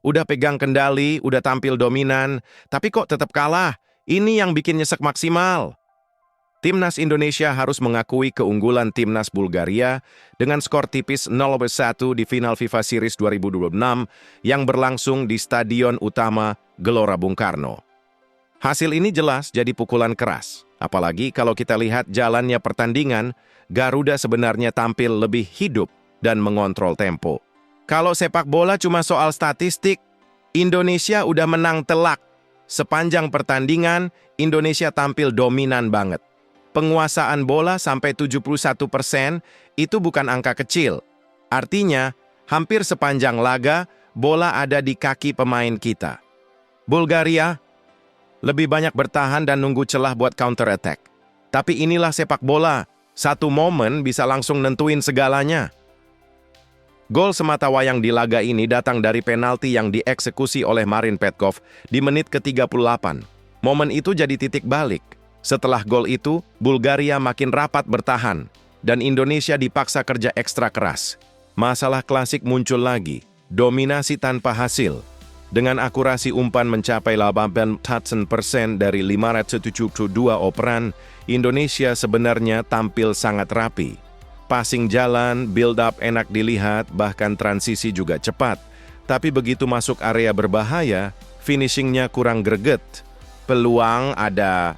Udah pegang kendali, udah tampil dominan, tapi kok tetap kalah. Ini yang bikin nyesek maksimal. Timnas Indonesia harus mengakui keunggulan Timnas Bulgaria dengan skor tipis 0-1 di final FIFA Series 2026 yang berlangsung di Stadion Utama Gelora Bung Karno. Hasil ini jelas jadi pukulan keras, apalagi kalau kita lihat jalannya pertandingan, Garuda sebenarnya tampil lebih hidup dan mengontrol tempo. Kalau sepak bola cuma soal statistik, Indonesia udah menang telak. Sepanjang pertandingan, Indonesia tampil dominan banget. Penguasaan bola sampai 71% itu bukan angka kecil. Artinya, hampir sepanjang laga, bola ada di kaki pemain kita. Bulgaria lebih banyak bertahan dan nunggu celah buat counter attack. Tapi inilah sepak bola, satu momen bisa langsung nentuin segalanya. Gol sematawayang di laga ini datang dari penalti yang dieksekusi oleh Marin Petkov di menit ke-38. Momen itu jadi titik balik. Setelah gol itu, Bulgaria makin rapat bertahan, dan Indonesia dipaksa kerja ekstra keras. Masalah klasik muncul lagi, dominasi tanpa hasil. Dengan akurasi umpan mencapai 80% dari 572 operan, Indonesia sebenarnya tampil sangat rapi. Passing jalan, build-up enak dilihat, bahkan transisi juga cepat. Tapi begitu masuk area berbahaya, finishingnya kurang greget. Peluang ada,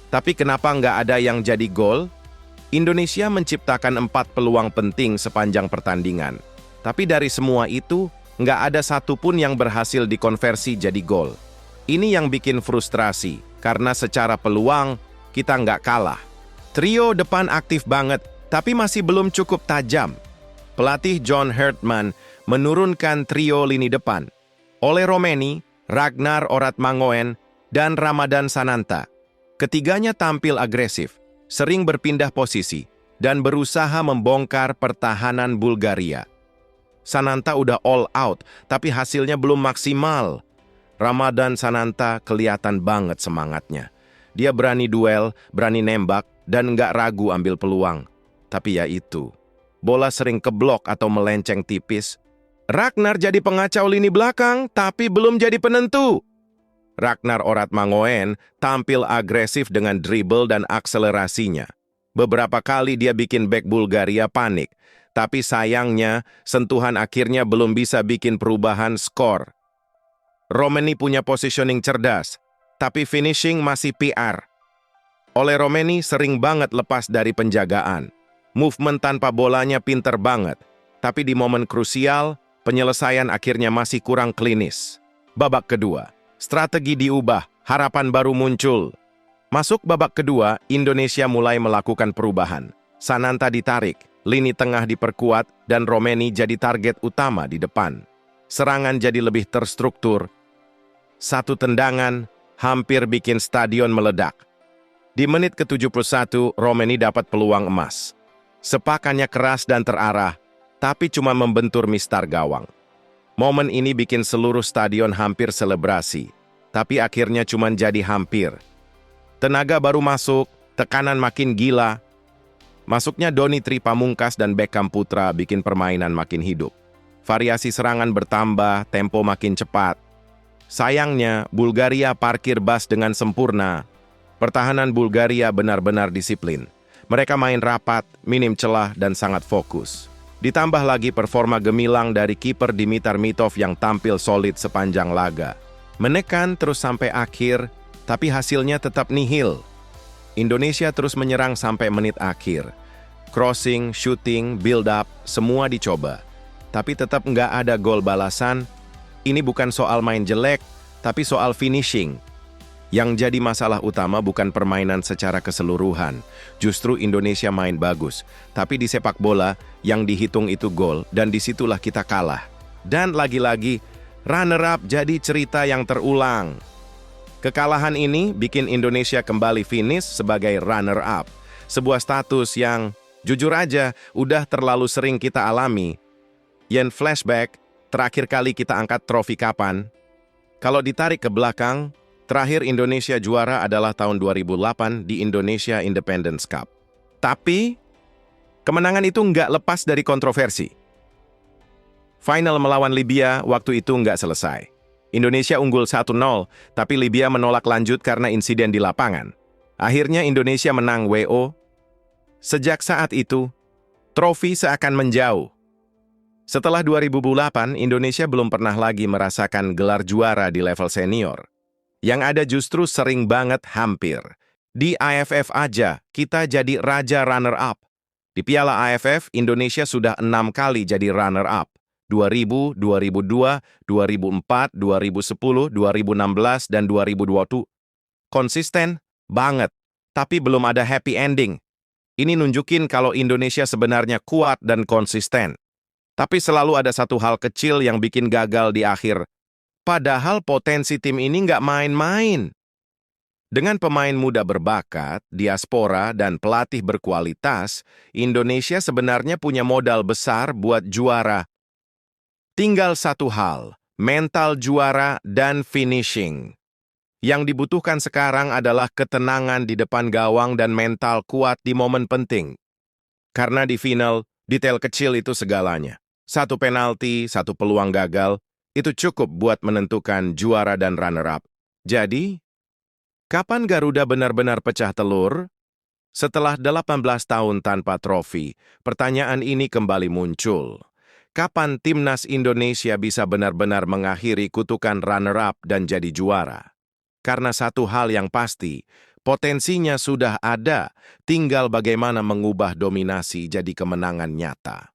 tapi kenapa nggak ada yang jadi gol? Indonesia menciptakan 4 peluang penting sepanjang pertandingan. Tapi dari semua itu, nggak ada satupun yang berhasil dikonversi jadi gol. Ini yang bikin frustrasi, karena secara peluang, kita nggak kalah. Trio depan aktif banget, tapi masih belum cukup tajam. Pelatih John Hertman menurunkan trio lini depan. Ole Romeni, Ragnar Oratmangoen, dan Ramadan Sananta. Ketiganya tampil agresif, sering berpindah posisi, dan berusaha membongkar pertahanan Bulgaria. Sananta udah all out, tapi hasilnya belum maksimal. Ramadan Sananta kelihatan banget semangatnya. Dia berani duel, berani nembak, dan nggak ragu ambil peluang. Tapi ya itu, bola sering keblok atau melenceng tipis. Ragnar jadi pengacau lini belakang, tapi belum jadi penentu. Ragnar Oratmangoen tampil agresif dengan dribble dan akselerasinya. Beberapa kali dia bikin bek Bulgaria panik, tapi sayangnya sentuhan akhirnya belum bisa bikin perubahan skor. Romeni punya positioning cerdas, tapi finishing masih PR. Ole Romeni sering banget lepas dari penjagaan. Movement tanpa bolanya pinter banget, tapi di momen krusial, penyelesaian akhirnya masih kurang klinis. Babak kedua, strategi diubah, harapan baru muncul. Masuk babak kedua, Indonesia mulai melakukan perubahan. Sananta ditarik, lini tengah diperkuat, dan Romeni jadi target utama di depan. Serangan jadi lebih terstruktur. Satu tendangan, hampir bikin stadion meledak. Di menit ke-71, Romeni dapat peluang emas. Sepakannya keras dan terarah, tapi cuma membentur mistar gawang. Momen ini bikin seluruh stadion hampir selebrasi, tapi akhirnya cuma jadi hampir. Tenaga baru masuk, tekanan makin gila. Masuknya Doni Tri Pamungkas dan Beckham Putra bikin permainan makin hidup. Variasi serangan bertambah, tempo makin cepat. Sayangnya, Bulgaria parkir bus dengan sempurna. Pertahanan Bulgaria benar-benar disiplin. Mereka main rapat, minim celah, dan sangat fokus. Ditambah lagi performa gemilang dari kiper Dimitar Mitov yang tampil solid sepanjang laga. Menekan terus sampai akhir, tapi hasilnya tetap nihil. Indonesia terus menyerang sampai menit akhir. Crossing, shooting, build-up, semua dicoba. Tapi tetap nggak ada gol balasan. Ini bukan soal main jelek, tapi soal finishing. Yang jadi masalah utama bukan permainan secara keseluruhan. Justru Indonesia main bagus. Tapi di sepak bola, yang dihitung itu gol, dan disitulah kita kalah. Dan lagi-lagi, runner-up jadi cerita yang terulang. Kekalahan ini bikin Indonesia kembali finish sebagai runner-up. Sebuah status yang, jujur aja, udah terlalu sering kita alami. Yen flashback, terakhir kali kita angkat trofi kapan? Kalau ditarik ke belakang, terakhir Indonesia juara adalah tahun 2008 di Indonesia Independence Cup. Tapi, kemenangan itu nggak lepas dari kontroversi. Final melawan Libya waktu itu nggak selesai. Indonesia unggul 1-0, tapi Libya menolak lanjut karena insiden di lapangan. Akhirnya Indonesia menang WO. Sejak saat itu, trofi seakan menjauh. Setelah 2008, Indonesia belum pernah lagi merasakan gelar juara di level senior. Yang ada justru sering banget hampir. Di AFF aja, kita jadi raja runner-up. Di Piala AFF, Indonesia sudah 6 kali jadi runner-up. 2000, 2002, 2004, 2010, 2016, dan 2020. Konsisten banget, tapi belum ada happy ending. Ini nunjukin kalau Indonesia sebenarnya kuat dan konsisten. Tapi selalu ada satu hal kecil yang bikin gagal di akhir. Padahal potensi tim ini nggak main-main. Dengan pemain muda berbakat, diaspora, dan pelatih berkualitas, Indonesia sebenarnya punya modal besar buat juara. Tinggal satu hal, mental juara dan finishing. Yang dibutuhkan sekarang adalah ketenangan di depan gawang dan mental kuat di momen penting. Karena di final, detail kecil itu segalanya. Satu penalti, satu peluang gagal, itu cukup buat menentukan juara dan runner-up. Jadi, kapan Garuda benar-benar pecah telur? Setelah 18 tahun tanpa trofi, pertanyaan ini kembali muncul. Kapan timnas Indonesia bisa benar-benar mengakhiri kutukan runner-up dan jadi juara? Karena satu hal yang pasti, potensinya sudah ada, tinggal bagaimana mengubah dominasi jadi kemenangan nyata.